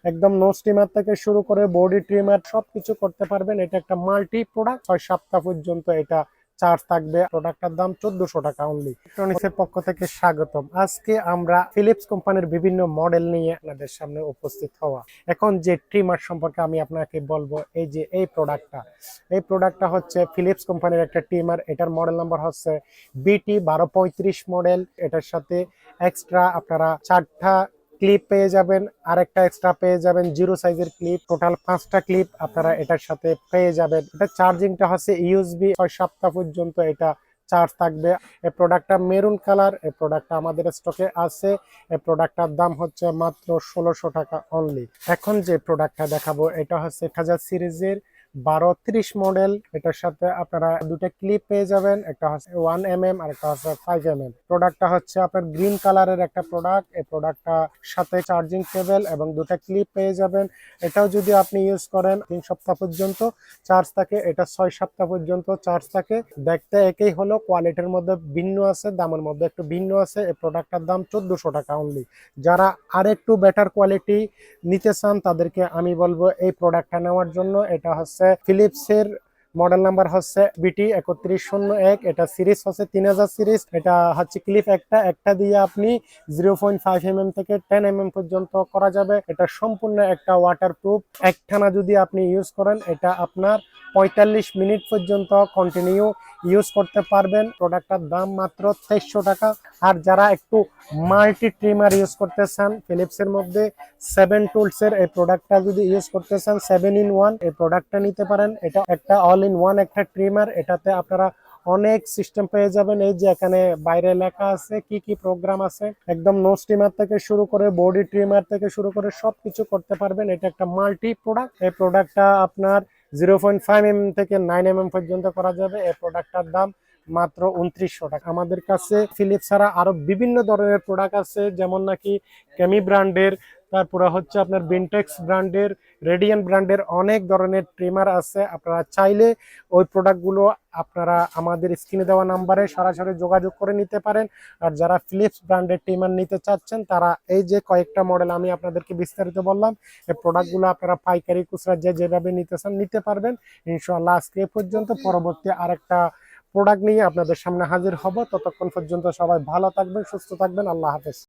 একদম no steamer থেকে শুরু করে বডি ট্রিমার সবকিছু করতে পারবেন। এটা একটা মাল্টি প্রোডাক্ট, 6 সপ্তাহ পর্যন্ত এটা চার্জ থাকবে। প্রোডাক্টটার দাম 1400 টাকা অনলি। ইলেকট্রনিক্সের পক্ষ থেকে স্বাগতম। আজকে আমরা ফিলিপস কোম্পানির বিভিন্ন মডেল নিয়ে আপনাদের সামনে উপস্থিত হওয়া। এখন যে ট্রিমার সম্পর্কে আমি আপনাকে বলবো, এই প্রোডাক্টটা হচ্ছে ফিলিপস কোম্পানির একটা ট্রিমার। এটার মডেল নাম্বার হচ্ছে BT1235 মডেল। এটার সাথে এক্সট্রা আপনারা 4টা ক্লিপ পেয়ে যাবেন, আরেকটা এক্সট্রা পেয়ে যাবেন জিরো সাইজের ক্লিপ। টোটাল 5টা ক্লিপ আপনারা এটার সাথে পেয়ে যাবেন। এটা চার্জিংটা হচ্ছে ইউএসবি, 6 সপ্তাহ পর্যন্ত এটা চার্জ থাকবে। এই প্রোডাক্টটা মেরুন কালার। এই প্রোডাক্টটা আমাদের স্টকে আছে। এই প্রোডাক্টটার দাম হচ্ছে মাত্র 1600 টাকা অনলি। এখন যে প্রোডাক্টটা দেখাবো এটা হচ্ছে 1000 সিরিজের 1230 মডেল। এটার সাথে আপনারা দুটো ক্লিপ পেয়ে যাবেন, একটা হচ্ছে 1 mm আর একটা হচ্ছে 5 mm। প্রোডাক্টটা হচ্ছে আপনার গ্রিন কালারের একটা প্রোডাক্ট। এই প্রোডাক্টটা সাথে চার্জিং কেবল এবং দুটো ক্লিপ পেয়ে যাবেন। এটাও যদি আপনি ইউজ করেন 3 সপ্তাহ পর্যন্ত চার্জ থাকে, এটা 6 সপ্তাহ পর্যন্ত চার্জ থাকে। দেখতে একই হলো, কোয়ালিটির মধ্যে ভিন্ন আছে, দামের মধ্যে একটু ভিন্ন আছে। এই প্রোডাক্টটার দাম 1400 টাকা অনলি। যারা আরেকটু বেটার কোয়ালিটি নিতে চান তাদেরকে আমি বলবো এই প্রোডাক্টটা নেওয়ার জন্য। এটা হচ্ছে ফিলিপসের মডেল নাম্বার হচ্ছে BT3101। এটা সিরিজ হচ্ছে 3000 সিরিজ। এটা হচ্ছে ক্লিপ একটা দিয়ে আপনি 0.5 mm থেকে 10 mm পর্যন্ত করা যাবে। এটা সম্পূর্ণ একটা ওয়াটারপ্রুফ। একটানা যদি আপনি ইউজ করেন এটা আপনার 45 মিনিট পর্যন্ত কন্টিনিউ ইউজ করতে পারবেন। প্রোডাক্টটার দাম মাত্র 2300 টাকা। আর যারা একটু মাল্টি ট্রিমার ইউজ করতে চান, ফিলিপসের মধ্যে 7 টুলসের এই প্রোডাক্টটা যদি ইউজ করতে চান, 7 in 1 এই প্রোডাক্টটা নিতে পারেন। এটা একটা অল ইন ওয়ান একটা ট্রিমার। এটাতে আপনারা অনেক সিস্টেম পেয়ে যাবেন। এই যে এখানে বাইরে লেখা আছে কি কি প্রোগ্রাম আছে। একদম নো স্টিমার থেকে শুরু করে বডি ট্রিমার থেকে শুরু করে সবকিছু করতে পারবেন। এটা একটা মাল্টি প্রোডাক্ট। এই প্রোডাক্টটা আপনার 0.5 mm থেকে 9 mm পর্যন্ত করা যাবে। এই প্রোডাক্টটার দাম মাত্র 2900 টাকা। আমাদের কাছে ফিলিপস ছাড়া আরো বিভিন্ন ধরনের প্রোডাক্ট আছে, যেমন নাকি কেমি ব্র্যান্ডের, তারপরে হচ্ছে আপনার বিনটেক্স ব্র্যান্ডের, রেডিয়ান ব্র্যান্ডের অনেক ধরনের ট্রিমার আছে। আপনারা চাইলে ওই প্রোডাক্টগুলো আপনারা আমাদের স্ক্রিনে দেওয়া নাম্বারে সরাসরি যোগাযোগ করে নিতে পারেন। আর যারা ফিলিপস ব্র্যান্ডের ট্রিমার নিতে চাচ্ছেন তারা এই যে কয়েকটা মডেল আমি আপনাদেরকে বিস্তারিত বললাম, এই প্রোডাক্টগুলো আপনারা পাইকারি খুচরা যেভাবে নিতে চান নিতে পারবেন। ইনশাআল্লাহ আজকে এ পর্যন্ত। পরবর্তী আরেকটা প্রোডাক্ট নিয়ে আপনাদের সামনে হাজির হব। ততক্ষণ পর্যন্ত সবাই ভালো থাকবেন, সুস্থ থাকবেন। আল্লাহ হাফেজ।